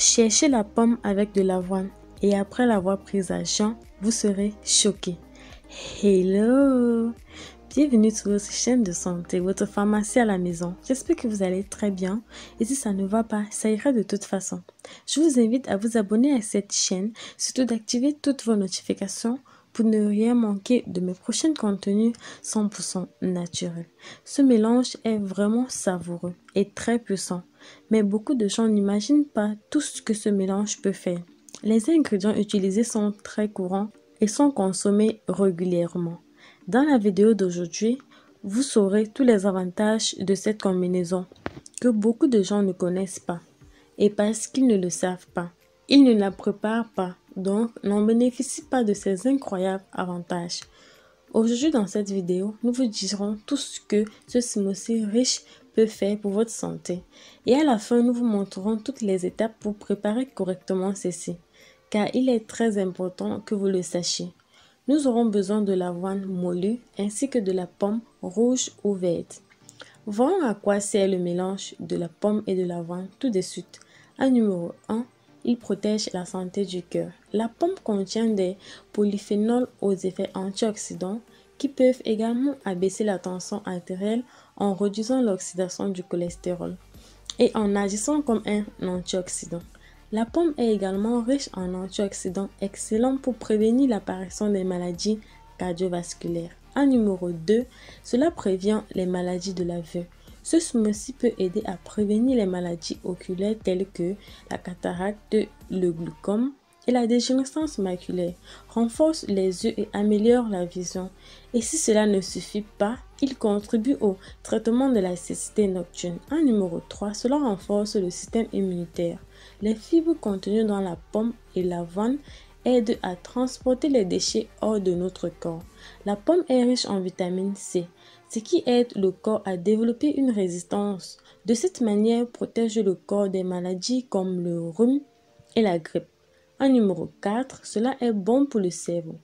Cherchez la pomme avec de l'avoine et après l'avoir prise à jeun, vous serez choqué. Hello! Bienvenue sur votre chaîne de santé, votre pharmacie à la maison. J'espère que vous allez très bien et si ça ne va pas, ça ira de toute façon. Je vous invite à vous abonner à cette chaîne, surtout d'activer toutes vos notifications pour ne rien manquer de mes prochains contenus 100% naturels. Ce mélange est vraiment savoureux et très puissant, mais beaucoup de gens n'imaginent pas tout ce que ce mélange peut faire. Les ingrédients utilisés sont très courants et sont consommés régulièrement. Dans la vidéo d'aujourd'hui, vous saurez tous les avantages de cette combinaison que beaucoup de gens ne connaissent pas. Et parce qu'ils ne le savent pas, ils ne la préparent pas, donc n'en bénéficient pas de ces incroyables avantages. Aujourd'hui dans cette vidéo, nous vous dirons tout ce que ce smoothie riche peut faire pour votre santé. Et à la fin, nous vous montrerons toutes les étapes pour préparer correctement ceci, car il est très important que vous le sachiez. Nous aurons besoin de l'avoine moulue ainsi que de la pomme rouge ou verte. Voyons à quoi sert le mélange de la pomme et de l'avoine tout de suite. Numéro 1, il protège la santé du cœur. La pomme contient des polyphénols aux effets antioxydants qui peuvent également abaisser la tension artérielle en réduisant l'oxydation du cholestérol et en agissant comme un antioxydant. La pomme est également riche en antioxydants excellents pour prévenir l'apparition des maladies cardiovasculaires. Numéro 2, cela prévient les maladies de la vue. Ce smoothie peut aider à prévenir les maladies oculaires telles que la cataracte, le glaucome et la dégénérescence maculaire, renforce les yeux et améliore la vision. Et si cela ne suffit pas, il contribue au traitement de la cécité nocturne. Numéro 3, cela renforce le système immunitaire. Les fibres contenues dans la pomme et l'avoine aident à transporter les déchets hors de notre corps. La pomme est riche en vitamine C, ce qui aide le corps à développer une résistance. De cette manière, protège le corps des maladies comme le rhume et la grippe. Numéro 4, cela est bon pour le cerveau.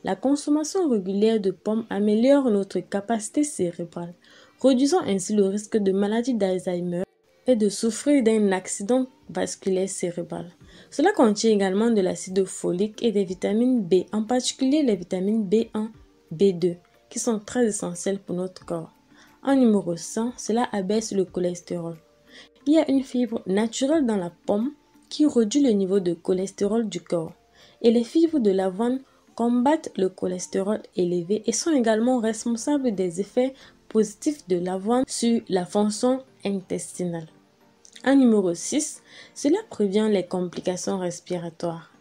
La consommation régulière de pommes améliore notre capacité cérébrale, réduisant ainsi le risque de maladie d'Alzheimer et de souffrir d'un accident vasculaire cérébral. Cela contient également de l'acide folique et des vitamines B, en particulier les vitamines B1, B2, qui sont très essentielles pour notre corps. Numéro 5, cela abaisse le cholestérol. Il y a une fibre naturelle dans la pomme qui réduit le niveau de cholestérol du corps. Et les fibres de l'avoine combattent le cholestérol élevé et sont également responsables des effets positifs de l'avoine sur la fonction intestinale. Numéro 6, cela prévient les complications respiratoires.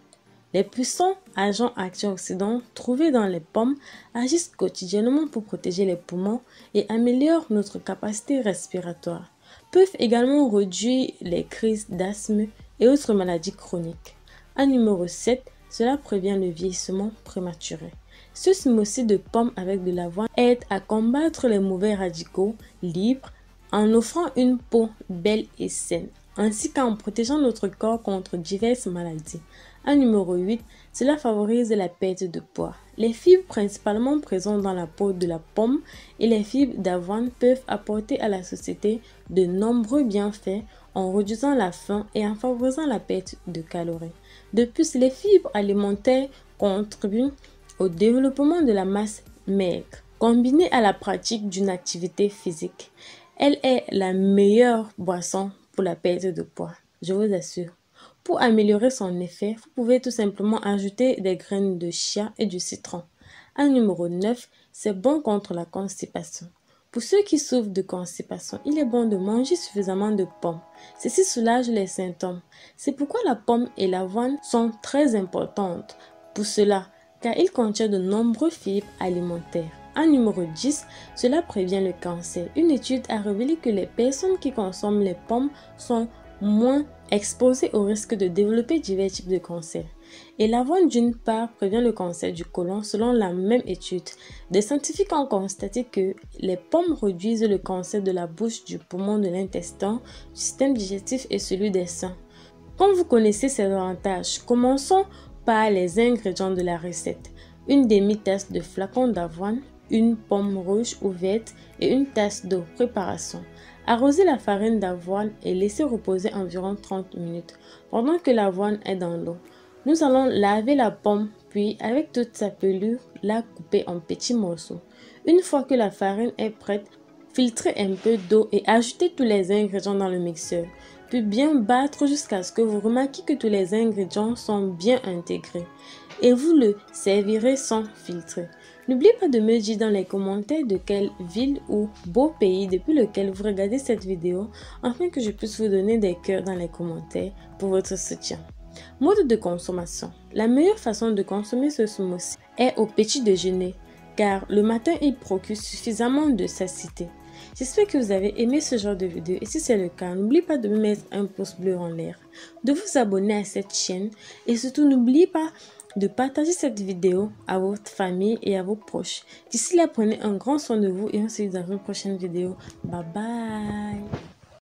Les puissants agents antioxydants trouvés dans les pommes agissent quotidiennement pour protéger les poumons et améliorent notre capacité respiratoire. Peuvent également réduire les crises d'asthme et autres maladies chroniques. Numéro 7, cela prévient le vieillissement prématuré. Ce smoothie de pommes avec de l'avoine aide à combattre les mauvais radicaux libres en offrant une peau belle et saine, ainsi qu'en protégeant notre corps contre diverses maladies. Numéro 8, cela favorise la perte de poids. Les fibres principalement présentes dans la peau de la pomme et les fibres d'avoine peuvent apporter à la société de nombreux bienfaits en réduisant la faim et en favorisant la perte de calories. De plus, les fibres alimentaires contribuent au développement de la masse maigre. Combinée à la pratique d'une activité physique, elle est la meilleure boisson pour la perte de poids, je vous assure. Pour améliorer son effet, vous pouvez tout simplement ajouter des graines de chia et du citron. Numéro 9, c'est bon contre la constipation. Pour ceux qui souffrent de constipation, il est bon de manger suffisamment de pommes. Ceci soulage les symptômes. C'est pourquoi la pomme et l'avoine sont très importantes pour cela, car ils contiennent de nombreux fibres alimentaires. Numéro 10, cela prévient le cancer. Une étude a révélé que les personnes qui consomment les pommes sont moins exposées au risque de développer divers types de cancers. Et l'avoine d'une part prévient le cancer du côlon selon la même étude. Des scientifiques ont constaté que les pommes réduisent le cancer de la bouche, du poumon, de l'intestin, du système digestif et celui des seins. Comme vous connaissez ces avantages, commençons par les ingrédients de la recette. Une demi-tasse de flacon d'avoine, une pomme rouge ou verte et une tasse d'eau. Préparation. Arrosez la farine d'avoine et laissez reposer environ 30 minutes pendant que l'avoine est dans l'eau. Nous allons laver la pomme puis avec toute sa pelure, la couper en petits morceaux. Une fois que la farine est prête, filtrez un peu d'eau et ajoutez tous les ingrédients dans le mixeur. Puis bien battre jusqu'à ce que vous remarquiez que tous les ingrédients sont bien intégrés. Et vous le servirez sans filtrer. N'oubliez pas de me dire dans les commentaires de quelle ville ou beau pays depuis lequel vous regardez cette vidéo afin que je puisse vous donner des cœurs dans les commentaires pour votre soutien. Mode de consommation. La meilleure façon de consommer ce smoothie est au petit déjeuner car le matin il procure suffisamment de satiété. J'espère que vous avez aimé ce genre de vidéo et si c'est le cas, n'oubliez pas de me mettre un pouce bleu en l'air, de vous abonner à cette chaîne et surtout n'oubliez pas de partager cette vidéo à votre famille et à vos proches. D'ici là, prenez un grand soin de vous et on se dit dans une prochaine vidéo. Bye bye!